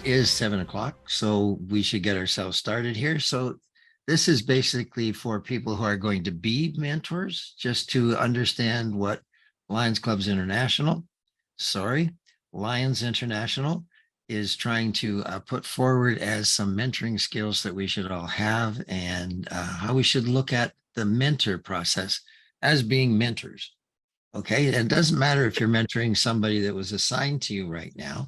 is 7 o'clock, so we should get ourselves started here. So this is basically for people who are going to be mentors, just to understand what Lions Clubs International, sorry, Lions International is trying to put forward as some mentoring skills that we should all have, and how we should look at the mentor process as being mentors. Okay. And it doesn't matter if you're mentoring somebody that was assigned to you right now,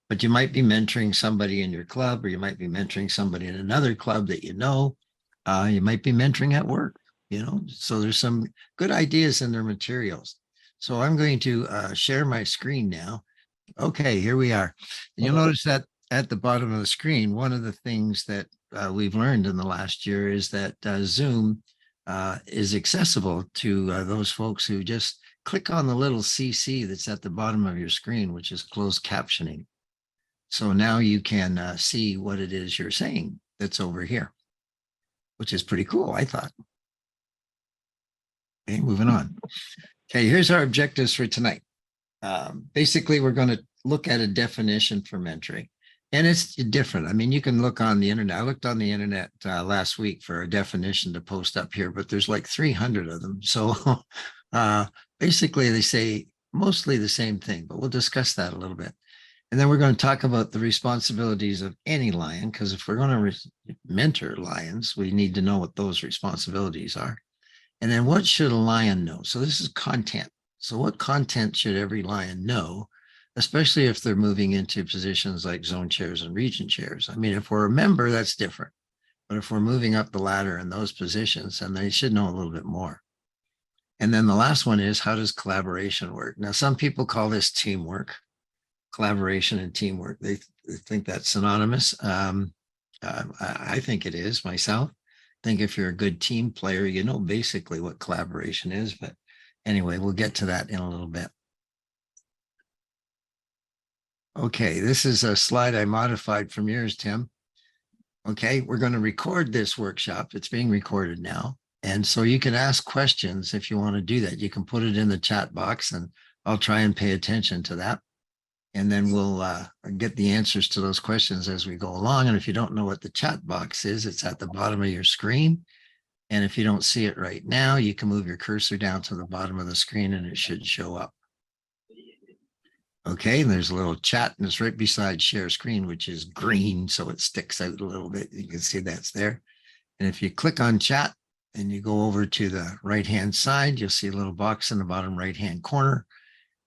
but you might be mentoring somebody in your club, or you might be mentoring somebody in another club that you know. You might be mentoring at work, so there's some good ideas in their materials. So I'm going to share my screen now. Okay, here we are. And you'll notice that at the bottom of the screen, one of the things that we've learned in the last year is that Zoom is accessible to those folks who just click on the little CC that's at the bottom of your screen, which is closed captioning. So now you can see what it is you're saying that's over here, which is pretty cool, I thought. Okay, moving on. Okay, here's our objectives for tonight. Basically, we're going to look at a definition for mentoring. And it's different. I mean, you can look on the internet. I looked on the internet last week for a definition to post up here, but there's like 300 of them. So basically, they say mostly the same thing, but we'll discuss that a little bit. And then we're going to talk about the responsibilities of any lion, because if we're going to mentor lions, we need to know what those responsibilities are. And then what should a lion know? So this is content. So what content should every lion know, especially if they're moving into positions like zone chairs and region chairs? I mean, if we're a member, that's different. But if we're moving up the ladder in those positions, then they should know a little bit more. And then the last one is, how does collaboration work? Now, some people call this teamwork. Collaboration and teamwork. They think that's synonymous. I think it is myself. I think if you're a good team player, you know basically what collaboration is. But anyway, we'll get to that in a little bit. Okay, this is a slide I modified from yours, Tim. Okay, we're going to record this workshop. It's being recorded now. And so you can ask questions if you want to do that. You can put it in the chat box, and I'll try and pay attention to that. And then we'll get the answers to those questions as we go along. And if you don't know what the chat box is, it's at the bottom of your screen. And if you don't see it right now, you can move your cursor down to the bottom of the screen and it should show up. Okay, and there's a little chat, and it's right beside share screen, which is green, so it sticks out a little bit. You can see that's there. And if you click on chat and you go over to the right-hand side, you'll see a little box in the bottom right-hand corner.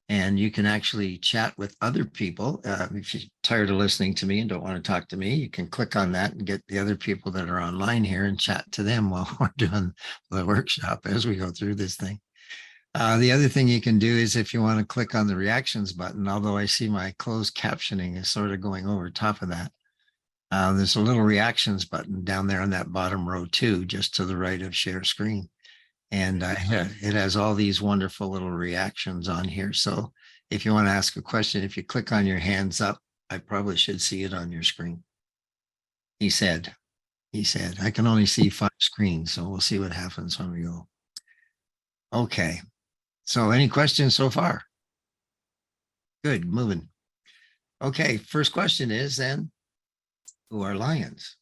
And you can actually chat with other people. If you're tired of listening to me and don't want to talk to me, you can click on that and get the other people that are online here and chat to them while we're doing the workshop as we go through this thing. The other thing you can do is, if you want to click on the reactions button, although I see my closed captioning is sort of going over top of that, there's a little reactions button down there on that bottom row too, just to the right of share screen. And it has all these wonderful little reactions on here. So if you want to ask a question, if you click on your hands up, I probably should see it on your screen. He said, I can only see 5 screens. So we'll see what happens when we go. Okay. So any questions so far? Good, moving. Okay. First question is then, who are lions?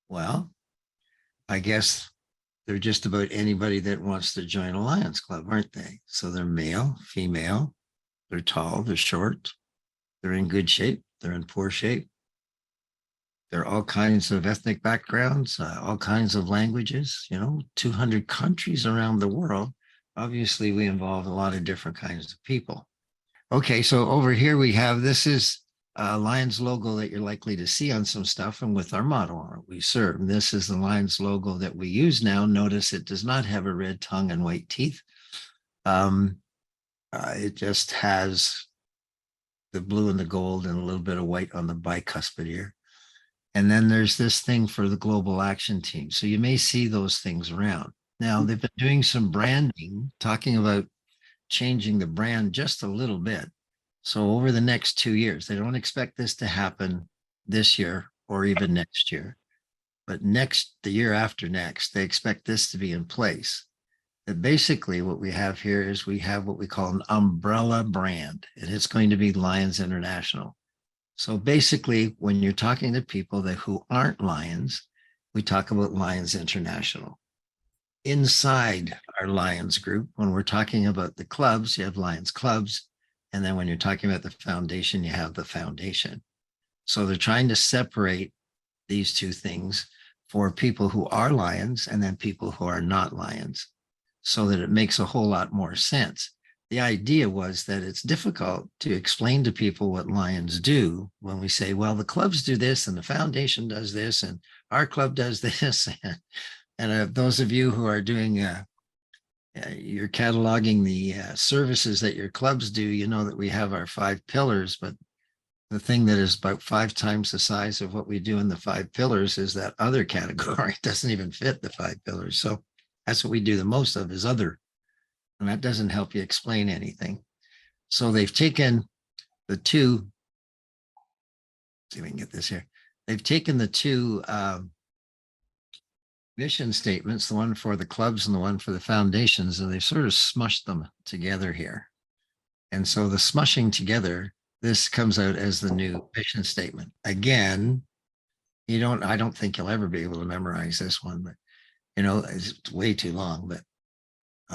Well, I guess they're just about anybody that wants to join a Lions Club, aren't they? So they're male, female, they're tall, they're short, they're in good shape, they're in poor shape. They're all kinds of ethnic backgrounds, all kinds of languages, 200 countries around the world. Obviously, we involve a lot of different kinds of people. Okay, so over here we have, this is Lions logo that you're likely to see on some stuff, and with our motto on it, we serve. And this is the Lions logo that we use now. Notice it does not have a red tongue and white teeth. It just has the blue and the gold and a little bit of white on the bicuspid ear. And then there's this thing for the Global Action Team. So you may see those things around. Now, they've been doing some branding, talking about changing the brand just a little bit. So over the next 2 years, they don't expect this to happen this year or even next year, but the year after next, they expect this to be in place. That basically what we have here is we have what we call an umbrella brand, and it's going to be Lions International. So basically, when you're talking to people that who aren't Lions, we talk about Lions International. Inside our Lions group, when we're talking about the clubs, you have Lions clubs. And then when you're talking about the foundation, you have the foundation. So they're trying to separate these two things for people who are Lions and then people who are not Lions, so that it makes a whole lot more sense. The idea was that it's difficult to explain to people what Lions do when we say, well, the clubs do this and the foundation does this and our club does this. And those of you who are doing, you're cataloging the services that your clubs do, you know that we have our 5 pillars, but the thing that is about 5 times the size of what we do in the 5 pillars is that other category. It doesn't even fit the 5 pillars. So that's what we do the most of is other. And that doesn't help you explain anything. So they've taken the two, see if we can get this here. They've taken the two mission statements, the one for the clubs and the one for the foundations, and they sort of smushed them together here. And so the smushing together, this comes out as the new mission statement. Again, I don't think you'll ever be able to memorize this one, but it's way too long. But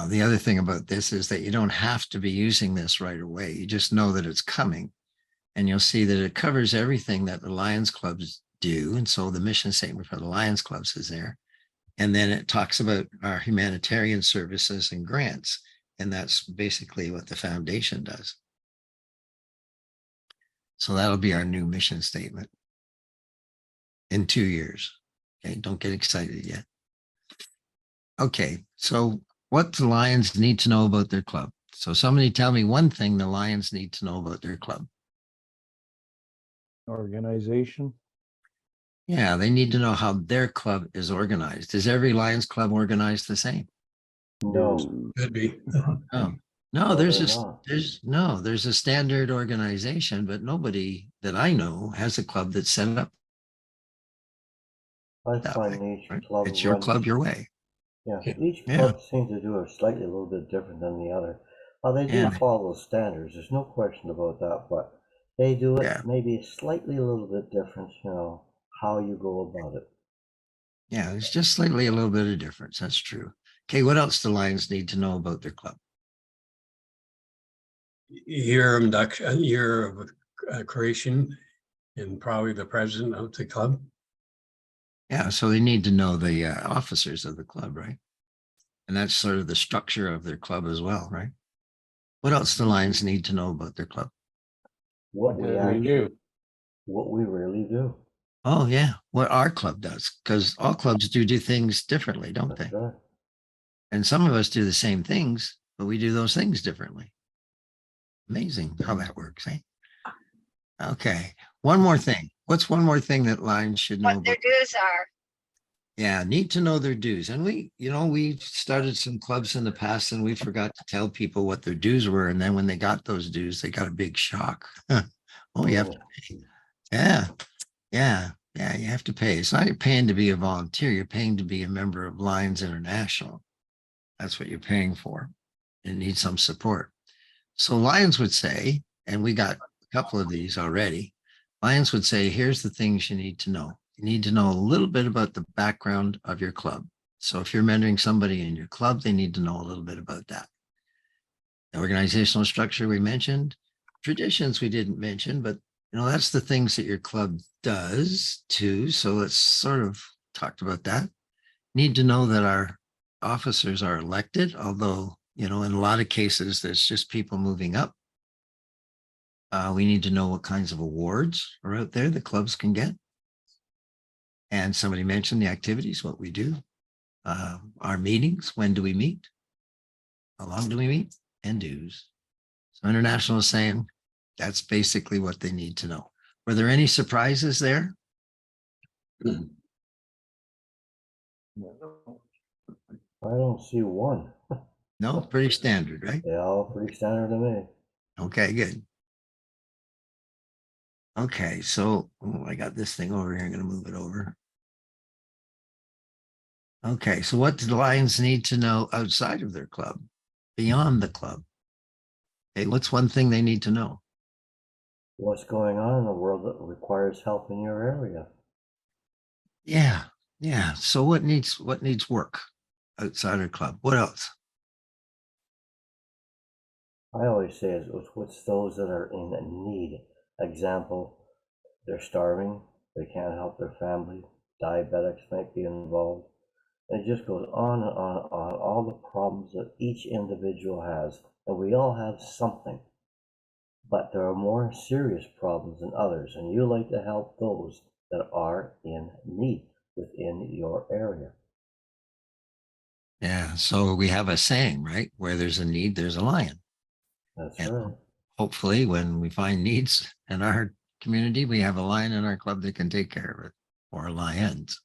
the other thing about this is that you don't have to be using this right away. You just know that it's coming. And you'll see that it covers everything that the Lions clubs do. And so the mission statement for the Lions clubs is there. And then it talks about our humanitarian services and grants. And that's basically what the foundation does. So that'll be our new mission statement in 2 years. Okay, don't get excited yet. Okay, so what the Lions need to know about their club. So somebody tell me one thing the Lions need to know about their club. Organization. Yeah, they need to know how their club is organized. Is every Lions club organized the same? No, Could be. No, No, there's they're not. there's a standard organization, but nobody that I know has a club that's set up I that find way. each Right? club It's your runs- club, your way. Yeah, Yeah. each Yeah. club seems to do it slightly a little bit different than the other. They do Yeah. follow the standards, there's no question about that, but they do it Yeah. maybe slightly a little bit different, how you go about it. Yeah, it's just slightly a little bit of difference. That's true. Okay, what else do Lions need to know about their club? Year of induction, year of creation, and probably the president of the club. Yeah, so they need to know the officers of the club, right? And that's sort of the structure of their club as well, right? What else do Lions need to know about their club? What we actually, do. what we really do. Oh, yeah, what our club does, because all clubs do things differently, don't That's they? right. And some of us do the same things, but we do those things differently. Amazing how that works, eh? Okay, one more thing. What's one more thing that Lions should know What their about? dues are. Yeah, need to know their dues. And we started some clubs in the past and we forgot to tell people what their dues were. And then when they got those dues, they got a big shock. Oh, you have to pay. Yeah, you have to pay. It's not you're paying to be a volunteer, you're paying to be a member of Lions International. That's what you're paying for. You need some support. So Lions would say, and we got a couple of these already, Lions would say, here's the things you need to know. You need to know a little bit about the background of your club. So if you're mentoring somebody in your club, they need to know a little bit about that. The organizational structure we mentioned, traditions we didn't mention, but that's the things that your club does too. So let's sort of talked about that. Need to know that our officers are elected, although, in a lot of cases, there's just people moving up. We need to know what kinds of awards are out there the clubs can get. And somebody mentioned the activities, what we do, our meetings, when do we meet? How long do we meet? And dues. So International is saying that's basically what they need to know. Were there any surprises there? I don't see one. No, pretty standard, right? They're all pretty standard to me. Okay, good. Okay, so I got this thing over here. I'm going to move it over. Okay, so what do the Lions need to know outside of their club, beyond the club? Okay, what's one thing they need to know? what's going on in the world that requires help in your area. Yeah. Yeah. So what needs work outside our club? What else? I always say what's those that are in need. Example, they're starving, they can't help their family, diabetics might be involved. And it just goes on and on and on, all the problems that each individual has. And we all have something, but there are more serious problems than others, and you like to help those that are in need within your area. Yeah. So we have a saying, right? Where there's a need, there's a lion. That's And right. hopefully when we find needs in our community, we have a lion in our club that can take care of it, or lions.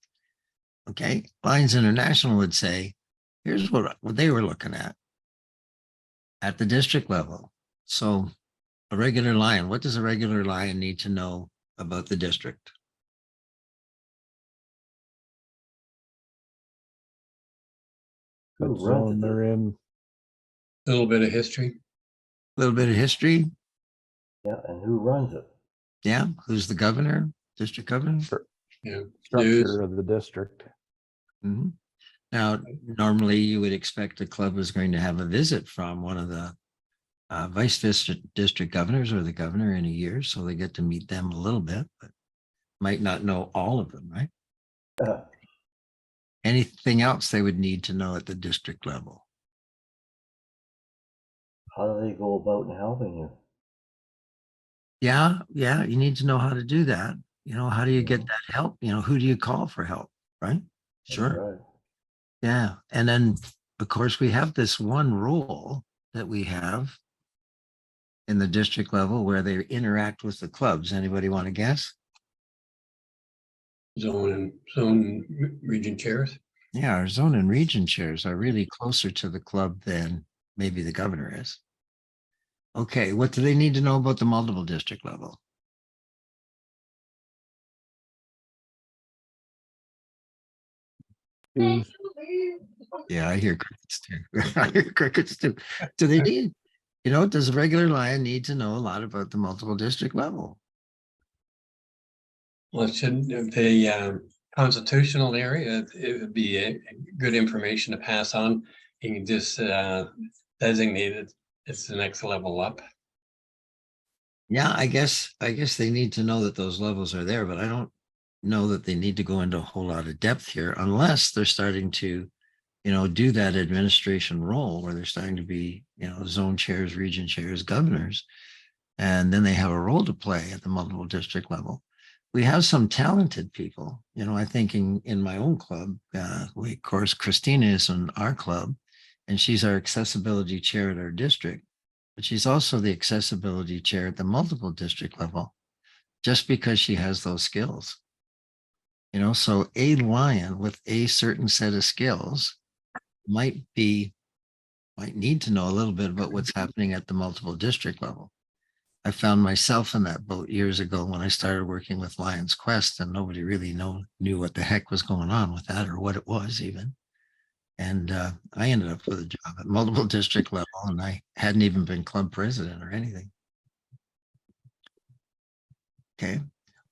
Okay. Lions International would say, here's what they were looking at the district level. So a regular lion, what does a regular lion need to know about the district? Who What runs zone they're it? in. A little bit of history. A little bit of history. Yeah, and who runs it? Yeah. Who's the governor? District governor? Yeah. Structure News. of the district. Mhm. Now, normally you would expect a club is going to have a visit from one of the vice district governors or the governor in a year. So they get to meet them a little bit, but might not know all of them, right? Anything else they would need to know at the district level? How do they go about in helping you? Yeah. Yeah. You need to know how to do that. How do you get Mhm. that help? Who do you call for help? Right. That's Sure. right. Yeah. And then, of course, we have this one rule that we have in the district level where they interact with the clubs. Anybody want to guess? Zone region chairs. Yeah, our zone and region chairs are really closer to the club than maybe the governor is. Okay, what do they need to know about the multiple district level? Dues. Yeah, I hear crickets too. I hear crickets too. Do they need, does a regular lion need to know a lot about the multiple district level? Well, it shouldn't, if the constitutional area, it would be good information to pass on. You can just designate it. It's the next level up. Yeah, I guess they need to know that those levels are there, but I don't know that they need to go into a whole lot of depth here unless they're starting to, do that administration role where they're starting to be, zone chairs, region chairs, governors, and then they have a role to play at the multiple district level. We have some talented people, I think in my own club, of course, Christina is in our club and she's our accessibility chair at our district, but she's also the accessibility chair at the multiple district level just because she has those skills. So a lion with a certain set of skills might need to know a little bit about what's happening at the multiple district level. I found myself in that boat years ago when I started working with Lion's Quest, and nobody really knew what the heck was going on with that or what it was even. And I ended up with a job at multiple district level, and I hadn't even been club president or anything. Okay.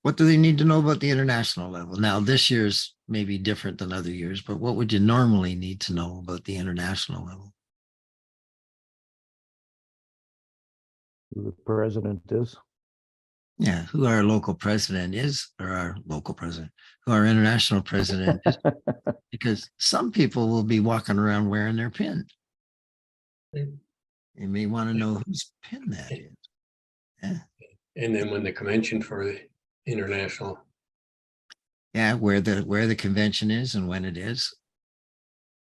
What do they need to know about the international level? Now, this year's maybe different than other years, but what would you normally need to know about the international level? Who the president is. Yeah, who our local president is, or our local president, who our international president is, because some people will be walking around wearing their pin. You may want to know whose pin that is. Yeah. And then when the convention for the international, Yeah, where the convention is and when it is.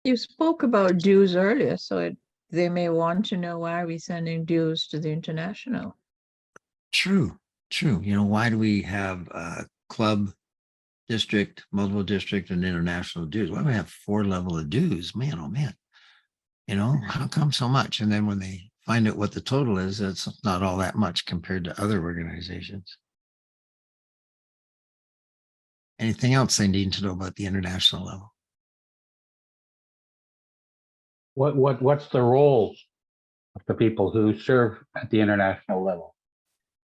You spoke about dues earlier, so they may want to know why we're sending dues to the international. True, true. Why do we have club, district, multiple district, and international dues? Why do we have 4 level of dues? Man, oh man. How come so much? And then when they find out what the total is, it's not all that much compared to other organizations. Anything else they need to know about the international level? What's the role of the people who serve at the international level?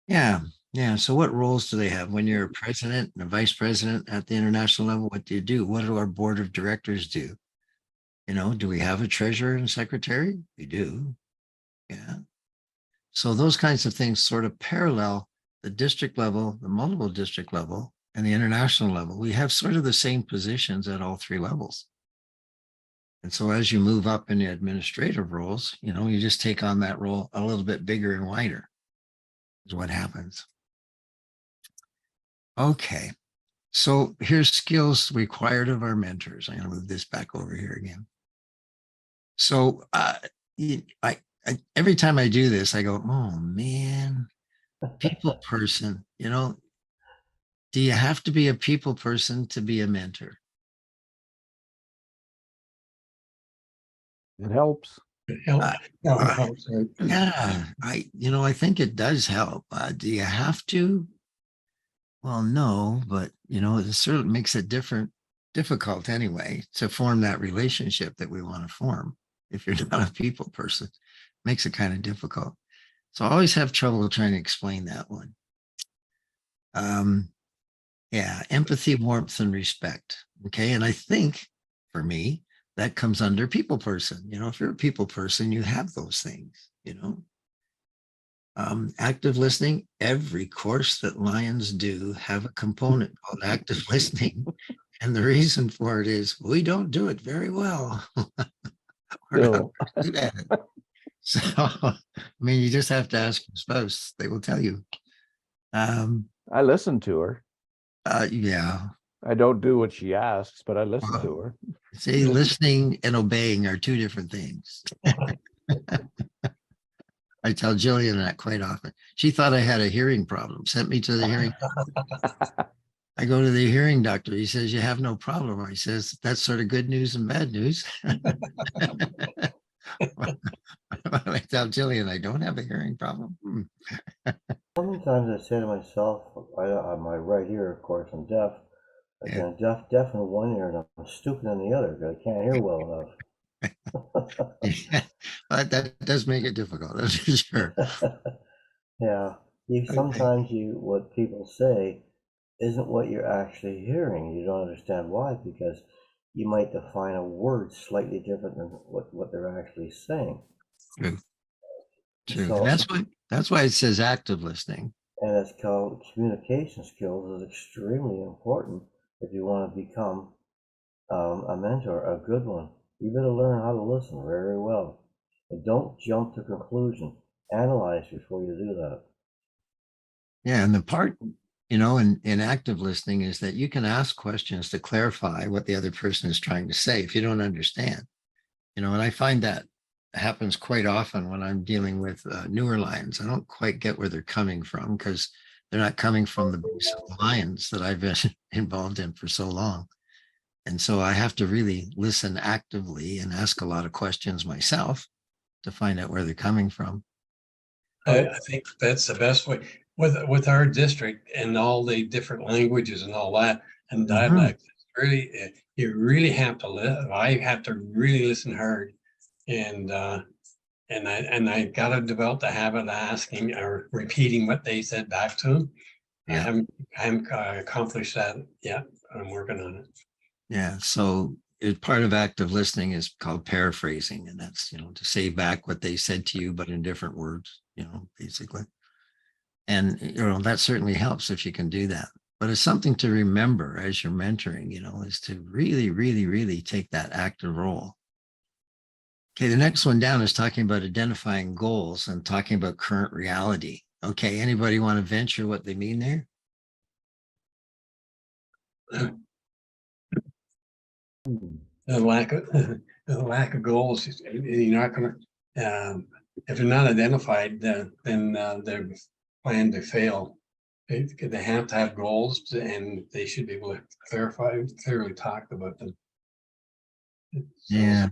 Yeah, yeah. So what roles do they have when you're a president and a vice president at the international level? What do you do? What do our board of directors do? Do we have a treasurer and secretary? We do. Yeah. So those kinds of things sort of parallel the district level, the multiple district level, and the international level. We have sort of the same positions at all three levels. And so as you move up in the administrative roles, you just take on that role a little bit bigger and wider is what happens. Okay. So here's skills required of our mentors. I'm going to move this back over here again. So every time I do this, I go, oh man, people person, do you have to be a people person to be a mentor? It helps. It help- Uh, no, it uh, helps, right? Yeah, I think it does help. Do you have to? Well, no, but it certainly makes it difficult anyway to form that relationship that we want to form. If you're not a people person, makes it kind of difficult. So I always have trouble trying to explain that one. Yeah, empathy, warmth, and respect. Okay. And I think for me, that comes under people person. If you're a people person, you have those things. Active listening, every course that Lions do have a component called active listening. And the reason for it is we don't do it very well. We're not No, very good at it. So, I mean, you just have to ask your spouse. They will tell you. I listen to her. Yeah. I don't do what she asks, but I listen Well, to her. See, listening and obeying are two different things. I tell Jillian that quite often. She thought I had a hearing problem, sent me to the hearing. I go to the hearing doctor. He says, you have no problem. I says, that's sort of good news and bad news. I tell Jillian, I don't have a hearing problem. Sometimes I say to myself, on my right ear, of course, I'm deaf. I Yeah. am deaf in one ear and I'm stupid in the other because I can't hear well enough. Yeah, but that does make it difficult, that's for sure. Yeah, Okay. sometimes what people say isn't what you're actually hearing. You don't understand why because you might define a word slightly different than what they're actually saying. True. True. So, And that's why it says active listening. and it's called communication skills is extremely important if you want to become a mentor, a good one. You better learn how to listen very well. And don't jump to conclusion. Analyze before you do that. Yeah. And the part, in active listening is that you can ask questions to clarify what the other person is trying to say if you don't understand. And I find that happens quite often when I'm dealing with newer lions. I don't quite get where they're coming from because they're not coming from the base of the lions that I've been involved in for so long. And so I have to really listen actively and ask a lot of questions myself to find out where they're coming from. I think that's the best way with our district and all the different languages and all that and dialects. Really, you really have to listen. I have to really listen hard, and I got to develop the habit of asking or repeating what they said back to them. Yeah. I haven't accomplished that yet. I'm working on it. Yeah. So part of active listening is called paraphrasing. And that's, to say back what they said to you, but in different words, basically. And, that certainly helps if you can do that. But it's something to remember as you're mentoring, is to really, really, really take that active role. Okay. The next one down is talking about identifying goals and talking about current reality. Okay. Anybody want to venture what they mean there? The lack of goals. You're not going to, if they're not identified, then they're planned to fail. They have to have goals and they should be able to clearly talk about them. So, Yeah.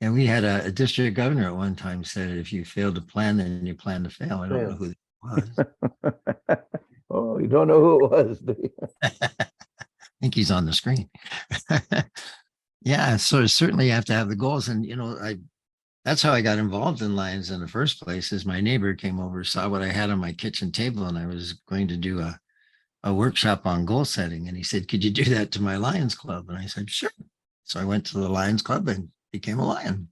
And we had a district governor at one time said, if you fail to plan, then you plan to fail. I don't know who that was. Oh, you don't know who it was, do you? I think he's on the screen. Yeah, so certainly you have to have the goals. And, that's how I got involved in Lions in the first place. Is my neighbor came over, saw what I had on my kitchen table, and I was going to do a workshop on goal setting. And he said, "Could you do that to my Lions Club?" And I said, "Sure." So I went to the Lions Club and became a Lion,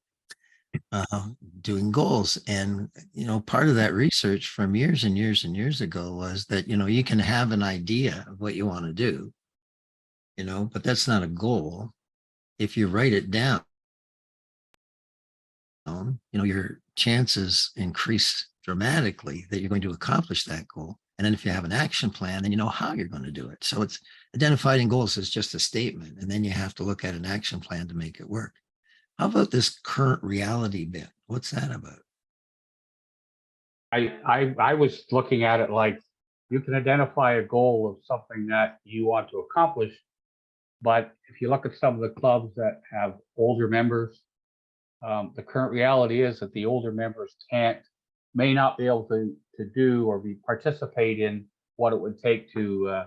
doing goals. And, part of that research from years and years and years ago was that, you can have an idea of what you want to do, but that's not a goal. If you write it down, your chances increase dramatically that you're going to accomplish that goal. And then if you have an action plan, then you know how you're going to do it. So it's identifying goals is just a statement. And then you have to look at an action plan to make it work. How about this current reality bit? What's that about? I was looking at it like you can identify a goal of something that you want to accomplish, but if you look at some of the clubs that have older members, the current reality is that the older members may not be able to do or participate in what it would take to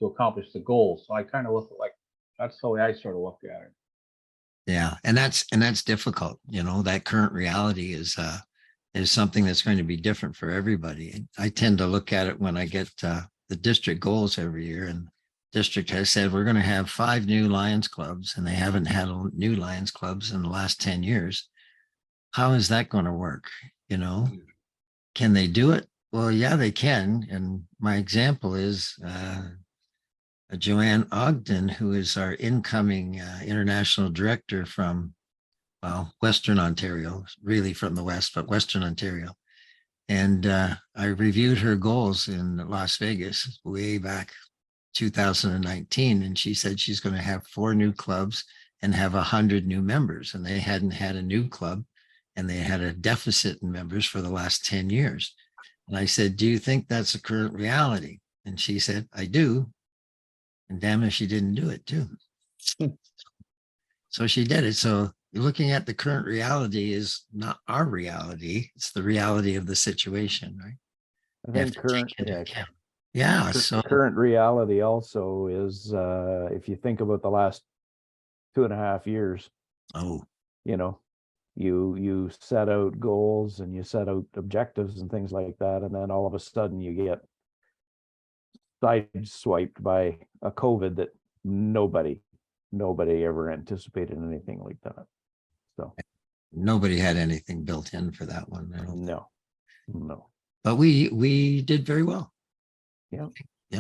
accomplish the goal. So I kind of look at like that's the way I sort of look at it. Yeah, and that's difficult. That current reality is something that's going to be different for everybody. I tend to look at it when I get the district goals every year, and district has said we're going to have 5 new Lions clubs, and they haven't had new Lions clubs in the last 10 years. How is that going to work? Can they do it? Well, yeah, they can. And my example is Joanne Ogden, who is our incoming international director from, Western Ontario, really from the West, but Western Ontario. And I reviewed her goals in Las Vegas way back 2019. And she said she's going to have 4 new clubs and have 100 new members. And they hadn't had a new club, and they had a deficit in members for the last 10 years. And I said, "Do you think that's a current reality?" And she said, "I do." And damn if she didn't do it too. So she did it. So looking at the current reality is not our reality. It's the reality of the situation, right? I You have think to current, take into yeah, account. Yeah. So current reality also is, if you think about the last 2.5 years, oh, you set out goals and you set out objectives and things like that, and then all of a sudden you get sideswiped by a COVID that nobody ever anticipated anything like that. So nobody had anything built in for that one. I don't think. no. But we did very well. Yeah.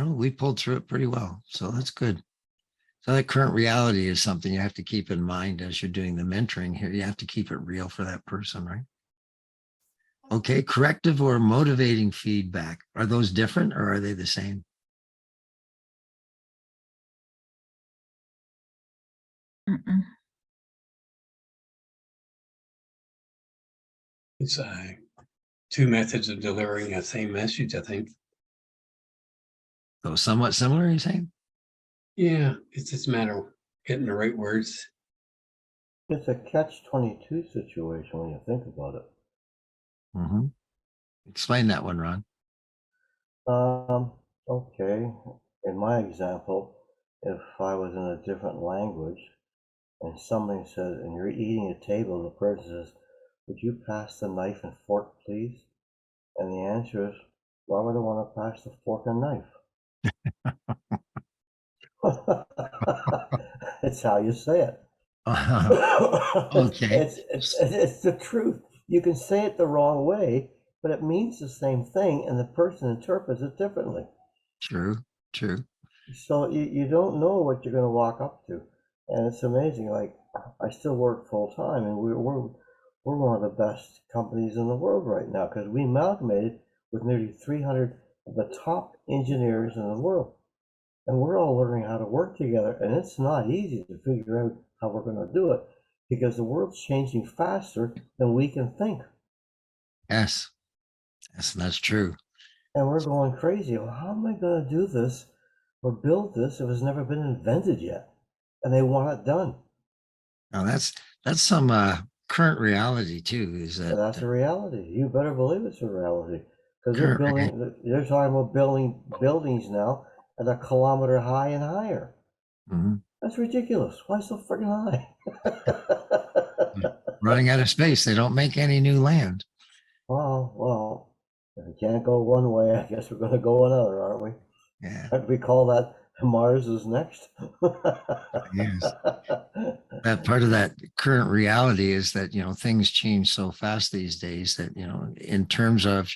We pulled through it pretty well. So that's good. So that current reality is something you have to keep in mind as you're doing the mentoring here. You have to keep it real for that person, right? Okay, corrective or motivating feedback. Are those different or are they the same? Mm-mm. It's 2 methods of delivering a same message, I think. So somewhat similar, you're saying? Yeah, it's just a matter of getting the right words. It's a catch-22 situation when you think about it. Mm-hmm. Explain that one, Ron. Okay. In my example, if I was in a different language and somebody says, and you're eating at a table, the person says, "Would you pass the knife and fork, please?" And the answer is, why would I want to pass the fork and knife? It's how you say it. Okay. It's the truth. You can say it the wrong way, but it means the same thing, and the person interprets it differently. True. So you don't know what you're going to walk up to, and it's amazing. Like, I still work full time, and we're one of the best companies in the world right now because we amalgamated with nearly 300 of the top engineers in the world, and we're all learning how to work together. And it's not easy to figure out how we're going to do it because the world's changing faster than we can think. Yes, that's true. And we're going crazy. Well, how am I going to do this or build this if it's never been invented yet? And they want it done. Now that's some current reality too. Is And that that's a reality. You better believe it's a reality because current they're talking about building buildings now at a kilometer high and higher. Mhm. That's ridiculous. Why so freaking high? running out of space. They don't make any new land. Well, if we can't go one way, I guess we're gonna go another, aren't we? Yeah. We call that Mars is next. Yes. That part of that current reality is that, things change so fast these days that, in terms of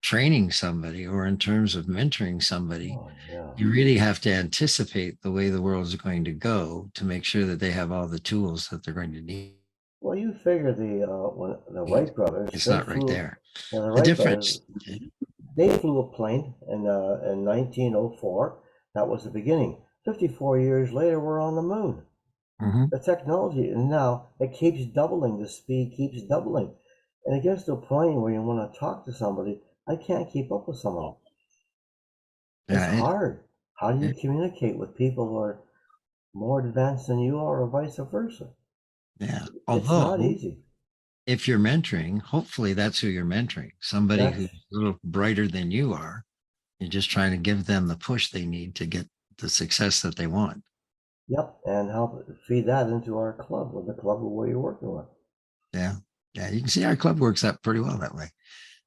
training somebody or in terms of mentoring somebody, Oh, yeah. you really have to anticipate the way the world is going to go to make sure that they have all the tools that they're going to need. Well, you figure when the Wright brothers, It's they not right flew, there. yeah, the The Wright brothers, difference. they flew a plane in 1904. That was the beginning. 54 years later, we're on the moon. Mhm. The technology, and now it keeps doubling. The speed keeps doubling, and it gets to a point where you want to talk to somebody. I can't keep up with someone. It's Yeah, hard. How do you communicate with people who are more advanced than you are, or vice versa? yeah. It's not Although, easy. if you're mentoring, hopefully that's who you're mentoring. Somebody That's who's a little brighter than you are. You're just trying to give them the push they need to get the success that they want. Yep, and help feed that into our club, with the club of where you're working with. Yeah. Yeah. You can see our club works out pretty well that way.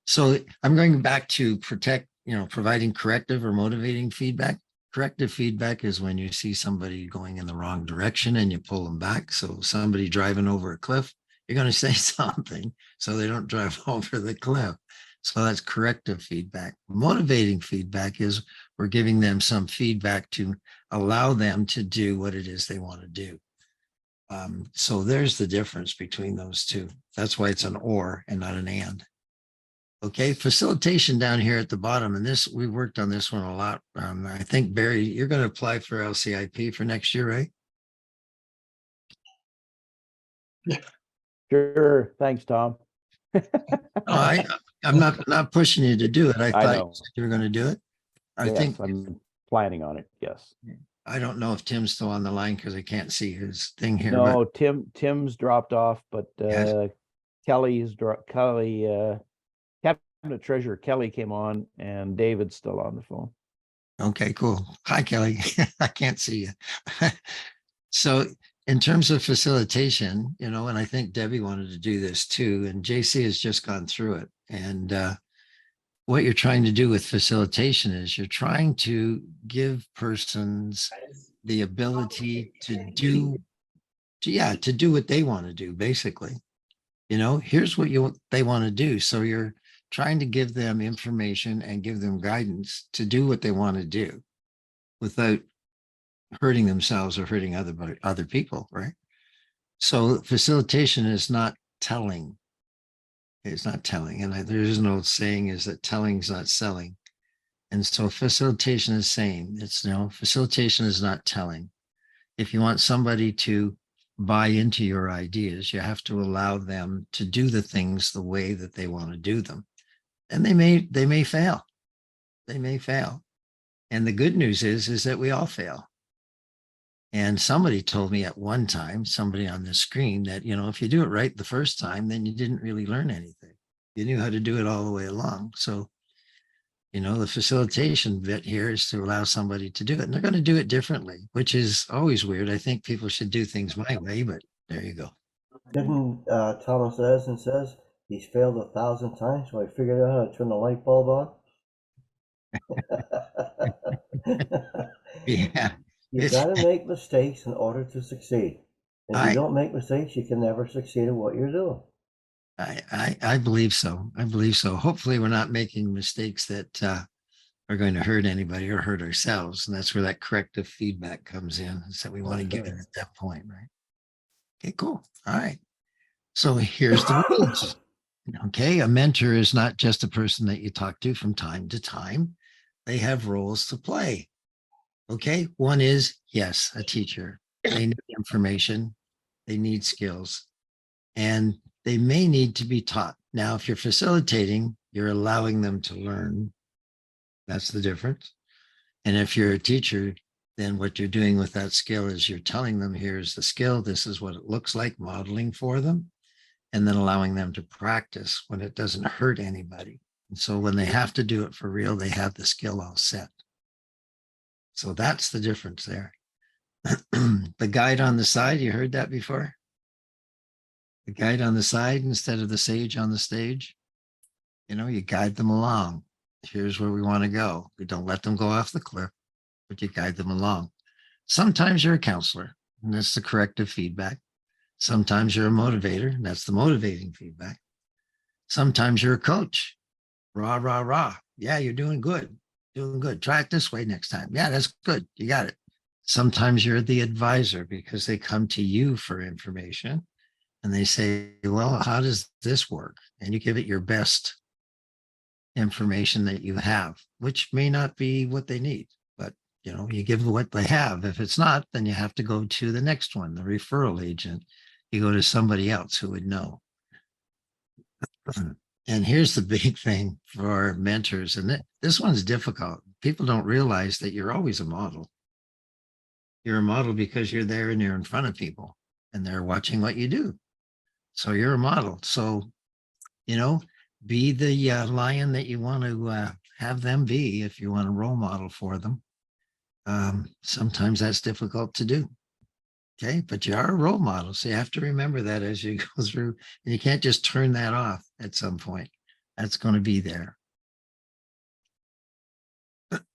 So I'm going back to providing corrective or motivating feedback. Corrective feedback is when you see somebody going in the wrong direction and you pull them back. So somebody driving over a cliff, you're going to say something so they don't drive over the cliff. So that's corrective feedback. Motivating feedback is we're giving them some feedback to allow them to do what it is they want to do. So there's the difference between those two. That's why it's an or and not an and. Okay, facilitation down here at the bottom, and this we worked on this one a lot. I think Barry, you're going to apply for LCIP for next year, right? Sure. Thanks, Tom. No, I'm not pushing you to do it. I I thought you know. said you were going to do it. I Yes, think I'm planning on it. Yes. I don't know if Tim's still on the line because I can't see his thing here. No, Tim's dropped off, but Yes. Kelly's Kelly, Cabinet Treasurer Kelly came on, and David's still on the phone. Okay, cool. Hi, Kelly. I can't see you. So in terms of facilitation, and I think Debbie wanted to do this too, and JC has just gone through it. And what you're trying to do with facilitation is you're trying to give persons the ability to do what they want to do, basically. Here's what they want to do. So you're trying to give them information and give them guidance to do what they want to do without hurting themselves or hurting other people, right? So facilitation is not telling. It's not telling. And there's an old saying is that telling is not selling. And so facilitation is saying facilitation is not telling. If you want somebody to buy into your ideas, you have to allow them to do the things the way that they want to do them. And they may fail. They may fail. And the good news is that we all fail. And somebody told me at one time, somebody on the screen, that, if you do it right the first time, then you didn't really learn anything. You knew how to do it all the way along. So, the facilitation bit here is to allow somebody to do it. And they're going to do it differently, which is always weird. I think people should do things my way, but there you go. Didn't Thomas Edison says he's failed 1,000 times, so I figured out how to turn the light bulb on? Yeah. You got to make mistakes in order to succeed. If you don't make mistakes, you can never succeed at what you're doing. I believe so. I believe so. Hopefully we're not making mistakes that are going to hurt anybody or hurt ourselves. And that's where that corrective feedback comes in. So we want to give it at that point, right? Okay, cool. All right. So here's the rules. Okay. A mentor is not just a person that you talk to from time to time. They have roles to play. Okay. One is, yes, a teacher. They need information. They need skills. And they may need to be taught. Now, if you're facilitating, you're allowing them to learn. That's the difference. And if you're a teacher, then what you're doing with that skill is you're telling them, here's the skill, this is what it looks like, modeling for them, and then allowing them to practice when it doesn't hurt anybody. And so when they have to do it for real, they have the skill all set. So that's the difference there. The guide on the side, you heard that before? the guide on the side instead of the sage on the stage. You know, you guide them along. Here's where we want to go. We don't let them go off the cliff, but you guide them along. Sometimes you're a counselor, and that's the corrective feedback. Sometimes you're a motivator, and that's the motivating feedback. Sometimes you're a coach. Rah, rah, rah. Yeah, you're doing good. Doing good. Try it this way next time. Yeah, that's good. You got it. Sometimes you're the advisor because they come to you for information and they say, well, how does this work? And you give it your best information that you have, which may not be what they need, but you know, you give what they have. If it's not, then you have to go to the next one, the referral agent. You go to somebody else who would know. And here's the big thing for mentors, and this one's difficult. People don't realize that you're always a model. You're a model because you're there and you're in front of people and they're watching what you do. So you're a model. So, you know, be the lion that you want to have them be if you want a role model for them. Sometimes that's difficult to do. Okay, but you are a role model. So you have to remember that as you go through, and you can't just turn that off at some point. That's going to be there.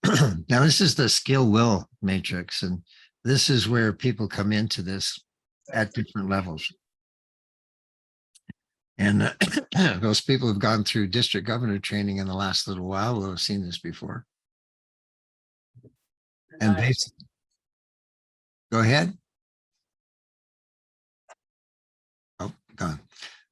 Now, this is the skill will matrix, and this is where people come into this at different levels. And those people who've gone through district governor training in the last little while will have seen this before. And basically, go ahead. Oh, gone.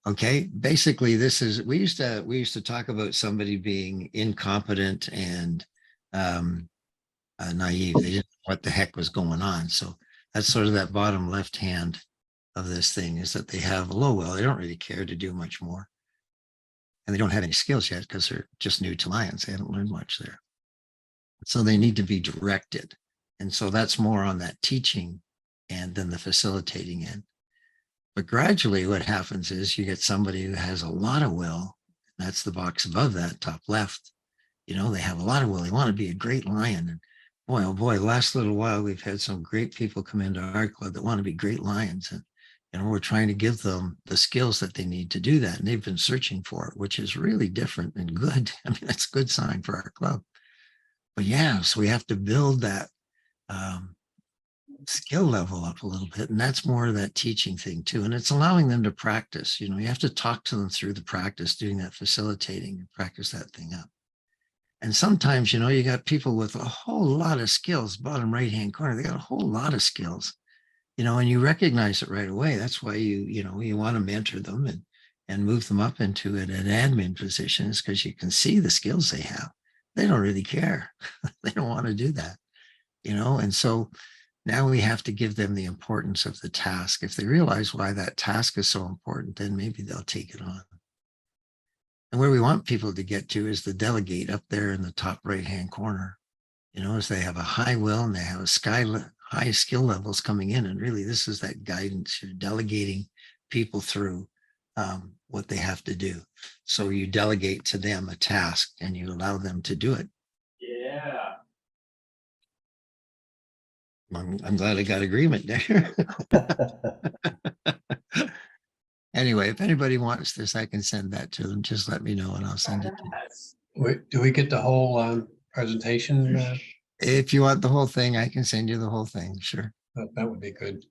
Okay. Basically, this is we used to talk about somebody being incompetent and naive. They didn't know what the heck was going on. So that's sort of that bottom left hand of this thing, is that they have a low will. They don't really care to do much more. And they don't have any skills yet because they're just new to Lions. They haven't learned much there. So they need to be directed. And so that's more on that teaching and then the facilitating end. But gradually what happens is you get somebody who has a lot of will. That's the box above that, top left. You know, they have a lot of will. They want to be a great lion. And boy, oh boy, last little while, we've had some great people come into our club that want to be great lions. And, you know, we're trying to give them the skills that they need to do that. And they've been searching for it, which is really different and good. I mean, that's a good sign for our club. But yeah, so we have to build that skill level up a little bit. And that's more of that teaching thing too. And it's allowing them to practice. You know, you have to talk to them through the practice, doing that facilitating and practice that thing up. And sometimes, you know, you got people with a whole lot of skills, bottom right-hand corner, they got a whole lot of skills, you know, and you recognize it right away. That's why you want to mentor them and move them up into an admin position, is because you can see the skills they have. They don't really care. They don't want to do that, you know, and so now we have to give them the importance of the task. If they realize why that task is so important, then maybe they'll take it on. And where we want people to get to is the delegate up there in the top right-hand corner. You know, as they have a high will and they have a high skill levels coming in. And really, this is that guidance. You're delegating people through what they have to do. So you delegate to them a task and you allow them to do it. Yeah. I'm glad I got agreement there. Anyway, if anybody wants this, I can send that to them. Just let me know and I'll send it to you. Do we get the whole presentation? If you want the whole thing, I can send you the whole thing. Sure. That would be good.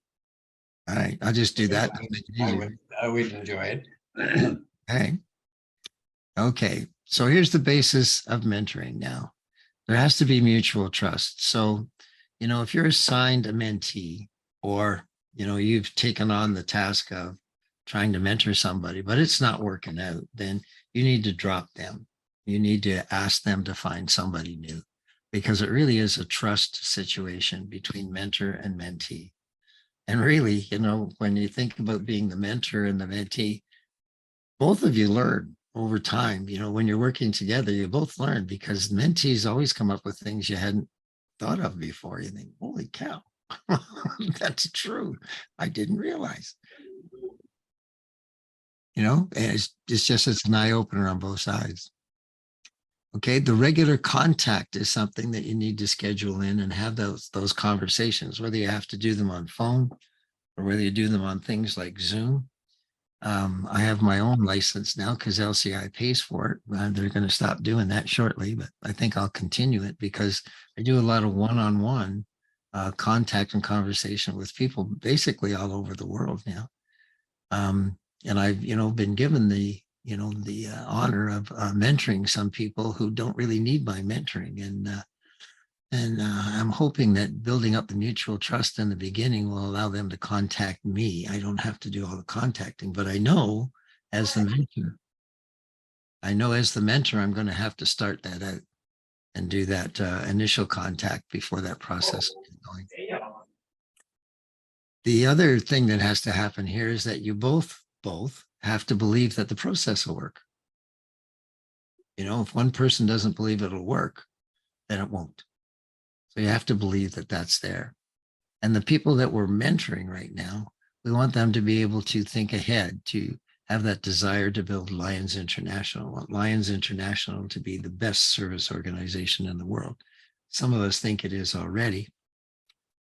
All right. I'll just do that. I would enjoy it. Okay. Okay. So here's the basis of mentoring now. There has to be mutual trust. So, you know, if you're assigned a mentee, or, you know, you've taken on the task of trying to mentor somebody, but it's not working out, then you need to drop them. You need to ask them to find somebody new, because it really is a trust situation between mentor and mentee. And really, you know, when you think about being the mentor and the mentee, both of you learn over time. You know, when you're working together, you both learn, because mentees always come up with things you hadn't thought of before. You think, holy cow, that's true. I didn't realize. You know, and it's an eye opener on both sides. Okay, the regular contact is something that you need to schedule in and have those conversations, whether you have to do them on phone or whether you do them on things like Zoom. I have my own license now because LCI pays for it. They're going to stop doing that shortly, but I think I'll continue it because I do a lot of one-on-one contact and conversation with people basically all over the world now. And I've, been given the, the honor of mentoring some people who don't really need my mentoring. And I'm hoping that building up the mutual trust in the beginning will allow them to contact me. I don't have to do all the contacting, but I know as the mentor, I'm going to have to start that out and do that initial contact before that process gets going. The other thing that has to happen here is that you both have to believe that the process will work. If one person doesn't believe it'll work, then it won't. So you have to believe that that's there. And the people that we're mentoring right now, we want them to be able to think ahead, to have that desire to build Lions International. We want Lions International to be the best service organization in the world. Some of us think it is already,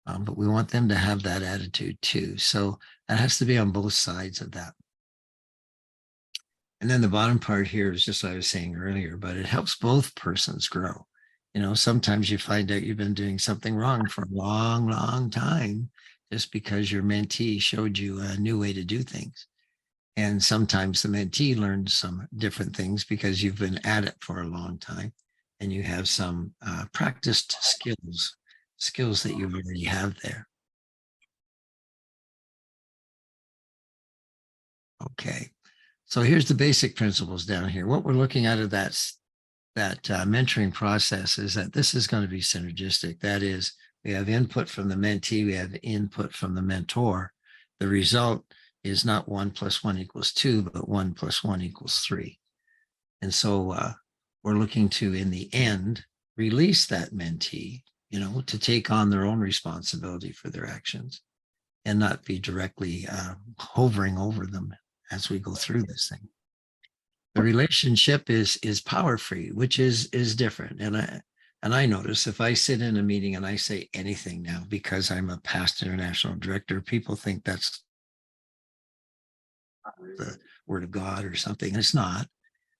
but we want them to have that attitude too. So that has to be on both sides of that. And then the bottom part here is just what I was saying earlier, but it helps both persons grow. Sometimes you find out you've been doing something wrong for a long, long time just because your mentee showed you a new way to do things. And sometimes the mentee learns some different things because you've been at it for a long time and you have some practiced skills that you already have there. Okay. So here's the basic principles down here. What we're looking at that mentoring process is that this is going to be synergistic. That is, we have input from the mentee, we have input from the mentor. The result is not 1 + 1 = 2, but 1 + 1 = 3. And so we're looking to, in the end, release that mentee, to take on their own responsibility for their actions and not be directly hovering over them as we go through this thing. The relationship is power free, which is different. And I notice if I sit in a meeting and I say anything now because I'm a past international director, people think that's the word of God or something. It's not.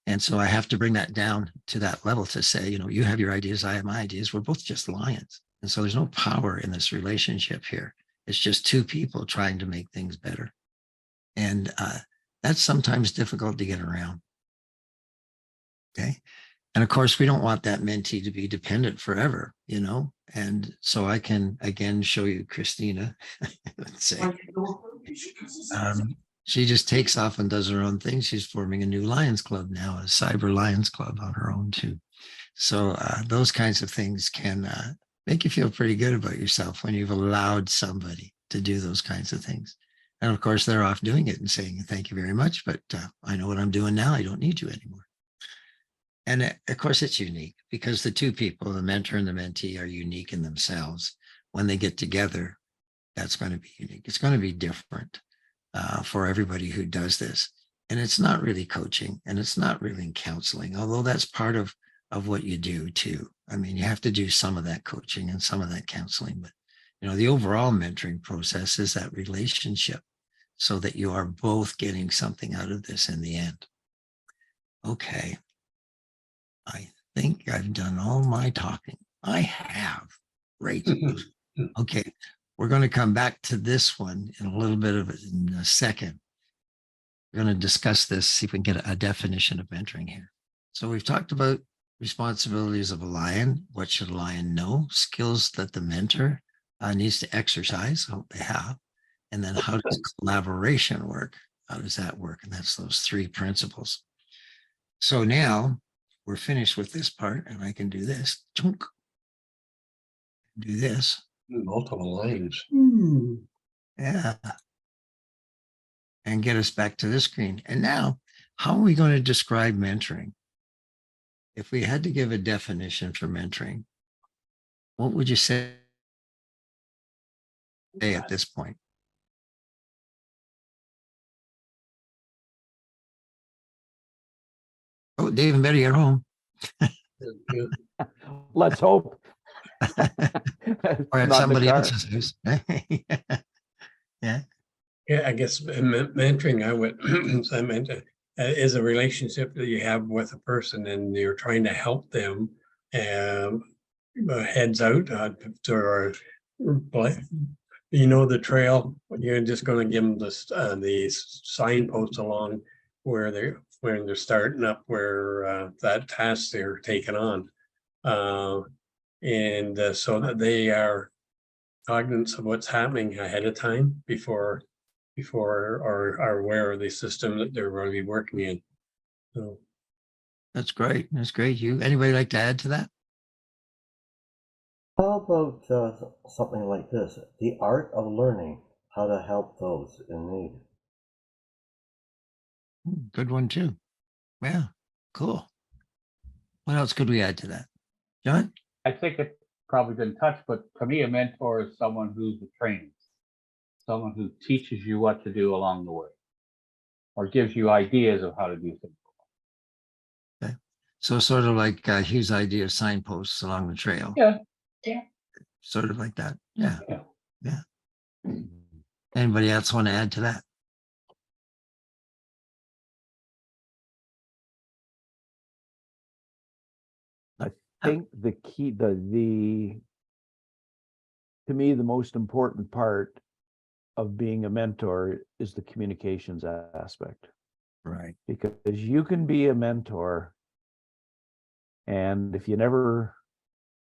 And so I have to bring that down to that level to say, you have your ideas, I have my ideas. We're both just lions. And so there's no power in this relationship here. It's just two people trying to make things better. And that's sometimes difficult to get around. Okay. And of course, we don't want that mentee to be dependent forever, And so I can again show you Christina. Let's say she just takes off and does her own thing. She's forming a new Lions Club now, a Cyber Lions Club on her own too. So those kinds of things can make you feel pretty good about yourself when you've allowed somebody to do those kinds of things. And of course, they're off doing it and saying, thank you very much, but I know what I'm doing now. I don't need you anymore. And of course, it's unique because the two people, the mentor and the mentee, are unique in themselves. When they get together, that's going to be unique. It's going to be different for everybody who does this. And it's not really coaching and it's not really counseling, although that's part of what you do too. I mean, you have to do some of that coaching and some of that counseling, but the overall mentoring process is that relationship so that you are both getting something out of this in the end. Okay. I think I've done all my talking. I have. Great. Okay. We're going to come back to this one in a little bit in a second. We're going to discuss this, see if we can get a definition of mentoring here. So we've talked about responsibilities of a lion. What should a lion know? Skills that the mentor needs to exercise. I hope they have. And then how does collaboration work? How does that work? And that's those 3 principles. So now we're finished with this part and I can do this. Chunk. Do this. Multiple lines. Yeah. And get us back to this screen. And now, how are we going to describe mentoring? If we had to give a definition for mentoring, what would you say at this point? Oh, Dave and Betty are home. Let's hope. Or at Not in the somebody car. else's house. Yeah. Yeah, I guess mentoring, I would, I meant, is a relationship that you have with a person and you're trying to help them, um, heads out, or, like, you know, the trail, you're just gonna give them the signpost along where when they're starting up, where, that task they're taking on. Uh, and so that they are cognizant of what's happening ahead of time before or are aware of the system that they're going to be working in. So, That's great. That's great. Anybody like to add to that? How about something like this? The art of learning how to help those in need. Good one too. Yeah, cool. What else could we add to that? John? I think it probably been touched, but to me, a mentor is someone who's a trainer, someone who teaches you what to do along the way, or gives you ideas of how to do things. Okay. So sort of like Hugh's idea of signposts along the trail. Yeah, yeah. Sort of like that. Yeah. Yeah. Yeah. Anybody else want to add to that? I think the key, to me, the most important part of being a mentor is the communications aspect, Right. because you can be a mentor, and if you never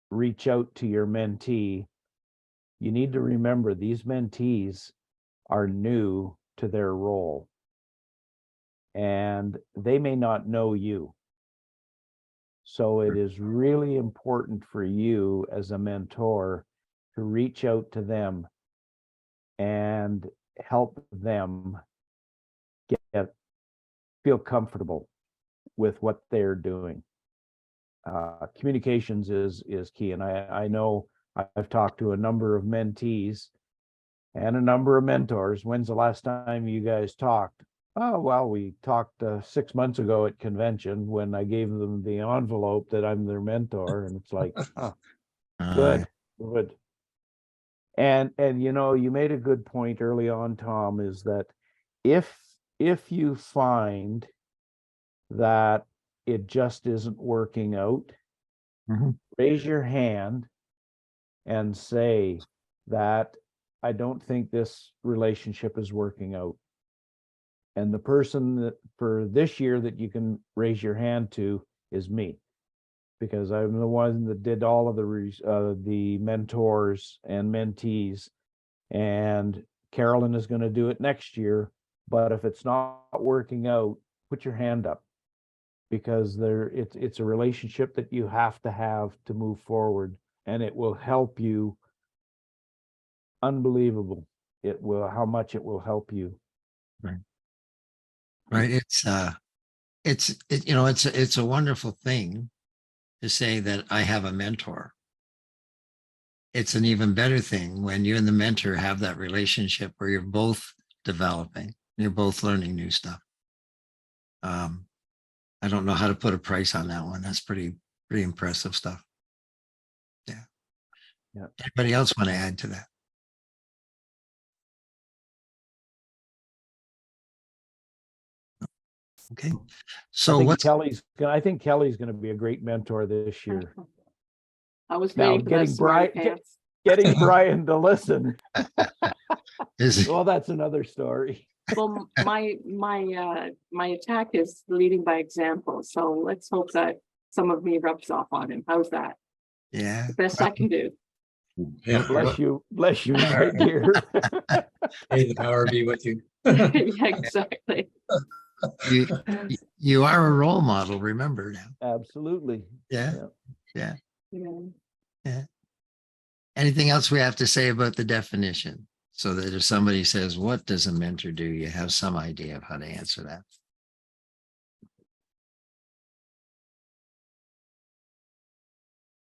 reach out to your mentee, you need to remember these mentees are new to their role and they may not know you. So it is really important for you as a mentor to reach out to them and help them feel comfortable with what they're doing. Communications is key, and I know I've talked to a number of mentees and a number of mentors. When's the last time you guys talked? Oh, well, we talked 6 months ago at convention when I gave them the envelope that I'm their mentor, and it's like, oh, good. And you made a good point early on, Tom, is that if you find that it just isn't working out, Mhm. raise your hand and say that I don't think this relationship is working out. And the person that for this year that you can raise your hand to is me, because I'm the one that did all of the mentors and mentees, and Carolyn is going to do it next year. But if it's not working out, put your hand up, because it's a relationship that you have to move forward, and it will help you. Unbelievable. How much it will help you. Right. Right. It's a wonderful thing to say that I have a mentor. It's an even better thing when you and the mentor have that relationship where you're both developing, you're both learning new stuff. I don't know how to put a price on that one. That's pretty impressive stuff. Yeah. Yeah. Anybody else want to add to that? Okay. So I think Kelly's going to be a great mentor this year. I was Now, waiting for that smarty pants. getting Brian to listen. is Well, that's another story. Well, my attack is leading by example. So let's hope that some of me rubs off on him. How's that? yeah. The best I can do. yeah. Bless you, my dear. May the power be with you. Yeah, exactly. You are a role model, remember now. Absolutely. Yeah. Yeah. Yeah. Anything else we have to say about the definition, so that if somebody says, what does a mentor do? You have some idea of how to answer that.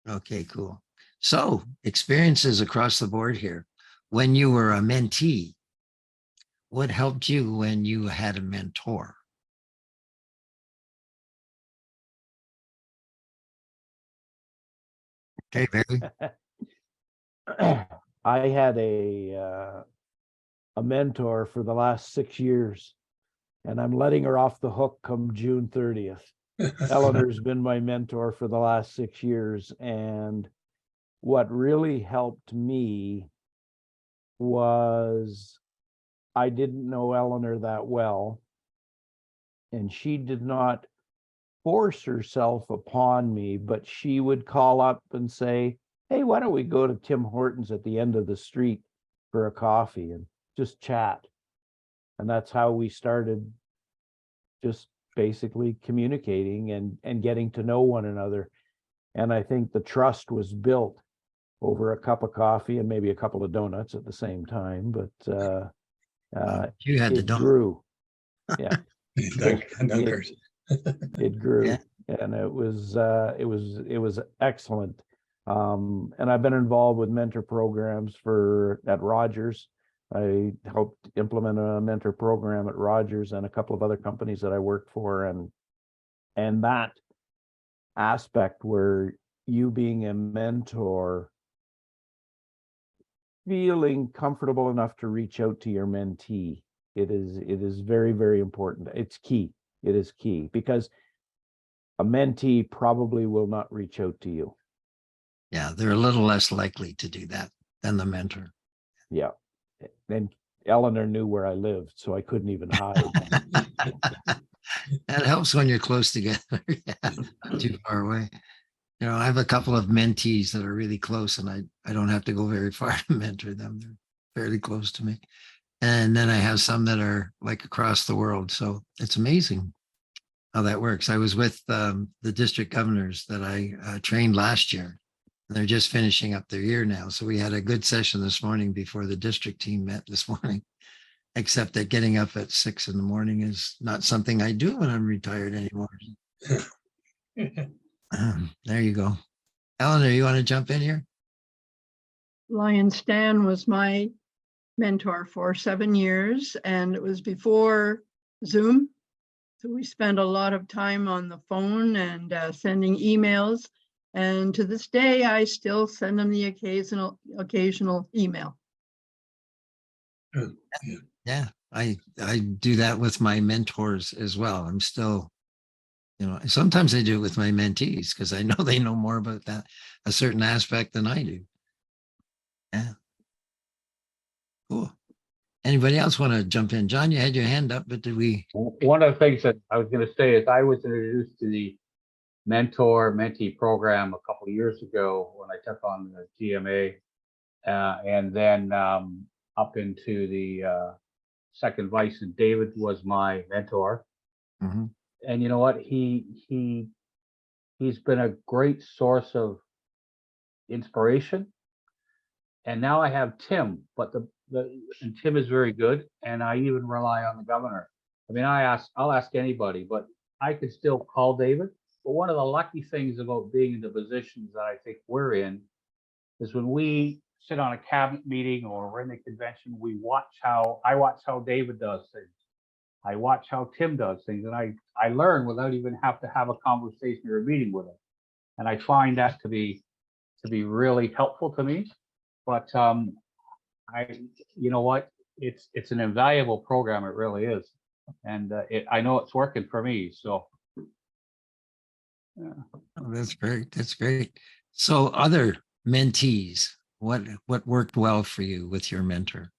Okay, cool. So experiences across the board here. When you were a mentee, what helped you when you had a mentor? Okay, Barry. I had a a mentor for the last 6 years, and I'm letting her off the hook come June 30th. Eleanor's been my mentor for the last 6 years, and what really helped me was I didn't know Eleanor that well, and she did not force herself upon me, but she would call up and say, hey, why don't we go to Tim Hortons at the end of the street for a coffee and just chat? And that's how we started, just basically communicating and getting to know one another. And I think the trust was built over a cup of coffee and maybe a couple of donuts at the same time, but You had the it donut. grew. Yeah. Dunkers. It grew. Yeah. And it was excellent. And I've been involved with mentor programs at Rogers. I helped implement a mentor program at Rogers and a couple of other companies that I worked for, and that aspect where you being a mentor, feeling comfortable enough to reach out to your mentee, it is very, very important. It's key. It is key, because a mentee probably will not reach out to you. Yeah, they're a little less likely to do that than the mentor. Yeah. And Eleanor knew where I lived, so I couldn't even hide. That helps when you're close together. Yeah, not too far away. You know, I have a couple of mentees that are really close, and I don't have to go very far to mentor them. They're fairly close to me. And then I have some that are like across the world. So it's amazing how that works. I was with the district governors that I trained last year. And they're just finishing up their year now. So we had a good session this morning before the district team met this morning, except that getting up at 6 a.m. is not something I do when I'm retired anymore. There you go. Eleanor, you want to jump in here? Lion Stan was my mentor for 7 years, and it was before Zoom. So we spent a lot of time on the phone and sending emails. And to this day, I still send them the occasional email. Yeah, I do that with my mentors as well. I'm still, sometimes I do it with my mentees because I know they know more about a certain aspect than I do. Yeah. Cool. Anybody else want to jump in? John, you had your hand up, but did we? One of the things that I was going to say is I was introduced to the mentor-mentee program a couple of years ago when I took on the GMA, and then up into the second vice, and David was my mentor. Mm-hmm. And you know what? He's been a great source of inspiration. And now I have Tim, but and Tim is very good, and I even rely on the governor. I mean, I'll ask anybody, but I could still call David. But one of the lucky things about being in the positions that I think we're in is when we sit on a cabinet meeting or we're in the convention, I watch how David does things. I watch how Tim does things, and I learn without even have to have a conversation or a meeting with him. And I find that to be really helpful to me. But you know what? It's an invaluable program. It really is, and I know it's working for me. So. Yeah. Oh, that's great. That's great. So other mentees, what worked well for you with your mentor?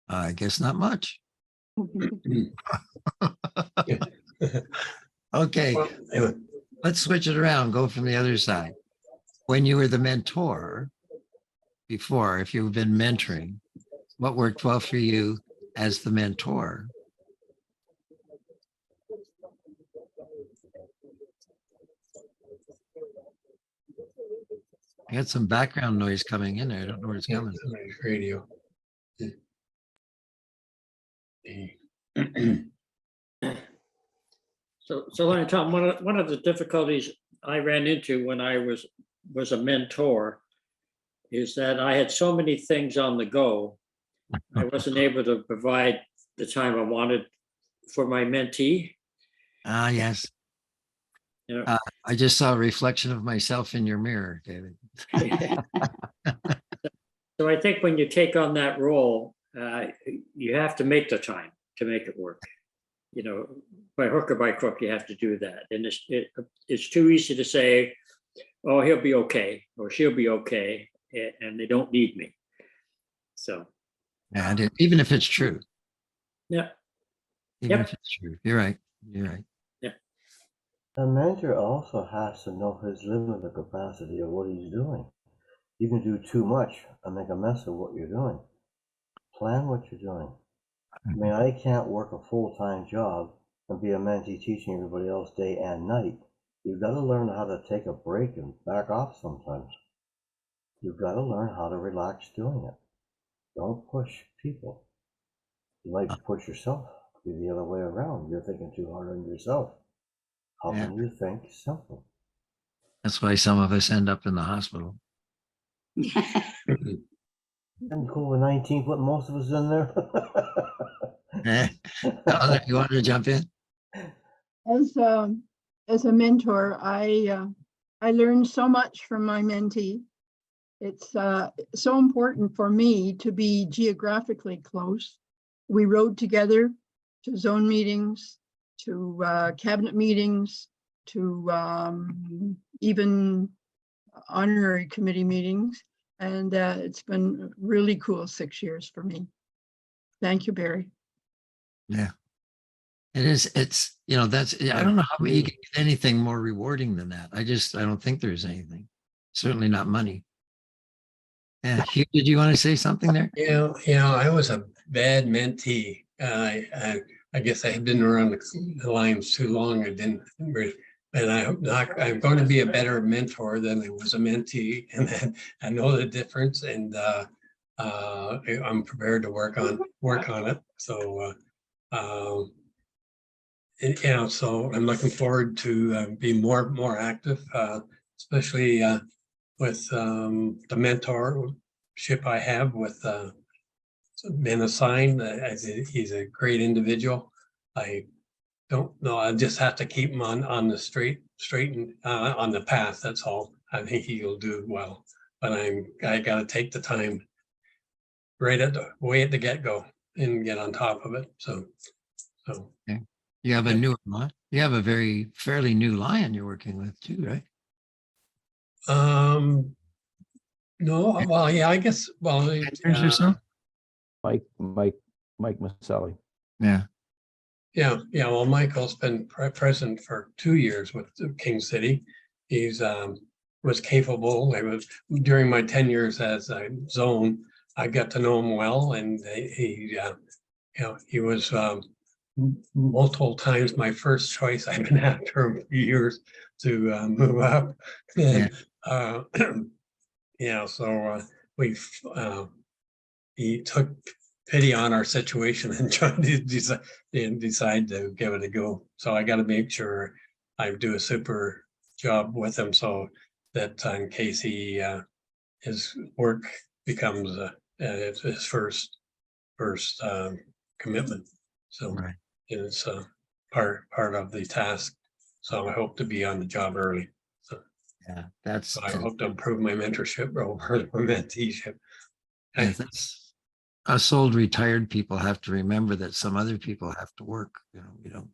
I guess not much. Okay, let's switch it around. Go from the other side. When you were the mentor before, if you've been mentoring, what worked well for you as the mentor? I got some background noise coming in there. I don't know where it's coming. Somebody's radio. So Tom, one of the difficulties I ran into when I was a mentor is that I had so many things on the go. I wasn't able to provide the time I wanted for my mentee. Ah, yes. You know, I just saw a reflection of myself in your mirror, David. so I think when you take on that role, you have to make the time to make it work. You know, by hook or by crook, you have to do that. And it's too easy to say, oh, he'll be okay, or she'll be okay, and they don't need me. So, And even if it's true, yeah, even Yep. if it's true, you're right. You're right. A mentor also has to know his limited capacity of what he's doing. You can do too much and make a mess of what you're doing. Plan what you're doing. I mean, I can't work a full-time job and be a mentee teaching everybody else day and night. You've got to learn how to take a break and back off sometimes. You've got to learn how to relax doing it. Don't push people. You might push yourself. Be the other way around. You're thinking too hard on yourself. How Yeah. can you think simple? That's why some of us end up in the hospital. And COVID-19 put most of us in there. Eleanor, you wanted to jump in? As a mentor, I learned so much from my mentee. It's so important for me to be geographically close. We rode together to zone meetings, to cabinet meetings, to even honorary committee meetings. And it's been really cool 6 years for me. Thank you, Barry. Yeah. It is. It's, I don't know how you can get anything more rewarding than that. I don't think there's anything. Certainly not money. Yeah. Hugh, did you want to say something there? I was a bad mentee. I guess I had been around the lines too long. And I'm going to be a better mentor than I was a mentee, and I know the difference, and I'm prepared to work on it. So, so I'm looking forward to be more active, especially with the mentorship I have with been assigned. He's a great individual. I don't know. I just have to keep him on the straight and on the path. That's all. I think he'll do well. But I got to take the time right at the get-go and get on top of it. So Okay. You have a new one. You have a fairly new lion you're working with too, right? no, well, yeah, I guess. Well, Years or so? Mike Maselli. Yeah. Yeah. Well, Michael's been present for 2 years with King City. He's was capable. During my 10 years as a zone, I got to know him well, and he was multiple times my first choice. I've been after him for years to move up, and so he took pity on our situation and tried to decide to give it a go. So I got to make sure I do a super job with him, so that in case his work becomes his first commitment. So Right. it's part of the task. So I hope to be on the job early. Yeah. So I hope to improve my mentorship over my menteeship. Yeah, that's us old retired people have to remember that some other people have to work. We don't.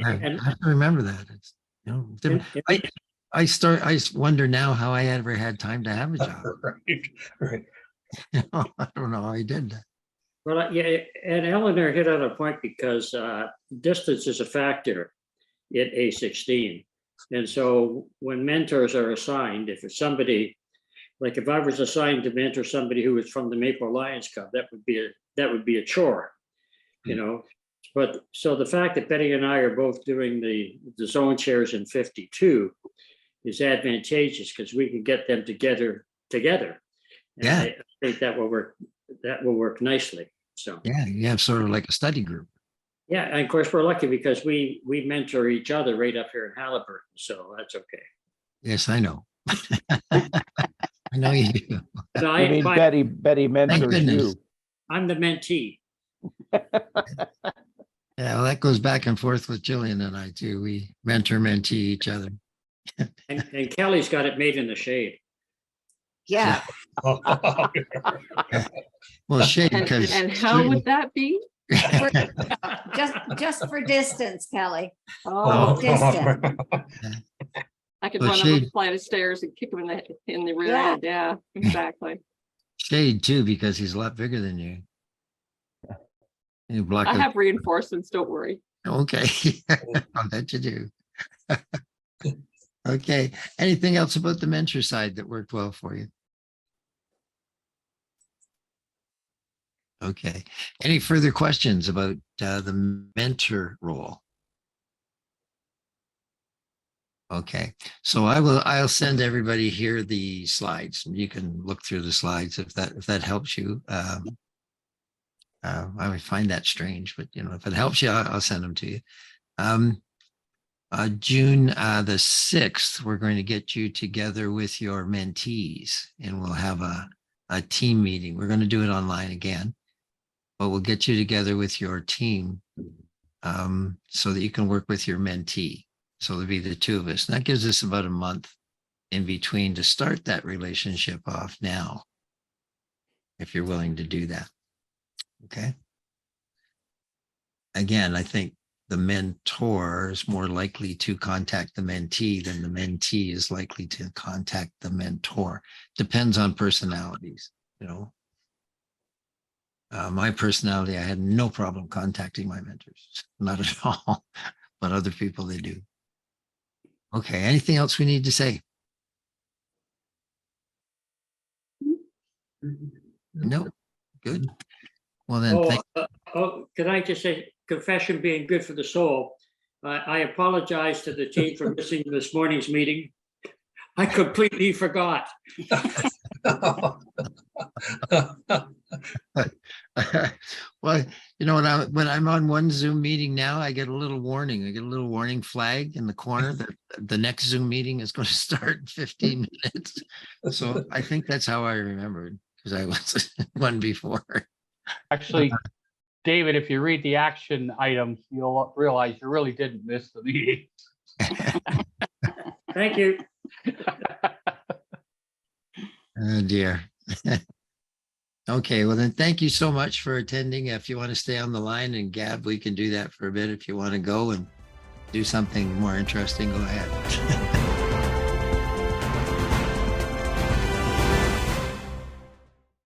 I have to remember that. It's different. I wonder now how I ever had time to have a job. Right. I don't know how I did that. Well, yeah, and Eleanor hit on a point because distance is a factor at A16. And so when mentors are assigned, if it's somebody, like if I was assigned to mentor somebody who was from the Maple Lions Club, that would be a chore, But so the fact that Betty and I are both doing the zone chairs in 52 is advantageous because we can get them together. And Yeah. I think that will work nicely. So Yeah, you have sort of like a study group. yeah, and of course we're lucky because we mentor each other right up here in Halliburton, so that's okay. Yes, I know. I know you do. No, You mean Betty mentors you. I'm the mentee. Yeah, well, that goes back and forth with Jillian and I too. We mentor mentee each other. And Kelly's got it made in the shade. Yeah, Well, shade And, because and how would that be? just for distance, Kelly. Oh, distant. I could Well, run up shade- a flight of stairs and kick him in the rear Yeah. end. Yeah, exactly. shade too because he's a lot bigger than you. You block I his- have reinforcements, don't worry. Okay, I'll bet you do. Okay, anything else about the mentor side that worked well for you? Okay, any further questions about the mentor role? Okay, so I'll send everybody here the slides. You can look through the slides if that helps you. I would find that strange, but if it helps you, I'll send them to you. June the 6th, we're going to get you together with your mentees and we'll have a team meeting. We're going to do it online again, but we'll get you together with your team so that you can work with your mentee. So there'll be the two of us. And that gives us about a month in between to start that relationship off now, if you're willing to do that. Okay. Again, I think the mentor is more likely to contact the mentee than the mentee is likely to contact the mentor. Depends on personalities, my personality, I had no problem contacting my mentors, not at all, but other people, they do. Okay, anything else we need to say? No, good. Well then, Can I just say, confession being good for the soul? I apologize to the team for missing this morning's meeting. I completely forgot. well, when I'm on one Zoom meeting now, I get a little warning. I get a little warning flag in the corner that the next Zoom meeting is going to start in 15 minutes. So I think that's how I remembered, because I was one before. Actually, David, if you read the action items, you'll realize you really didn't miss the meeting. Thank you. Oh dear. Okay, well then thank you so much for attending. If you want to stay on the line and Gab, we can do that for a bit. If you want to go and do something more interesting, go ahead.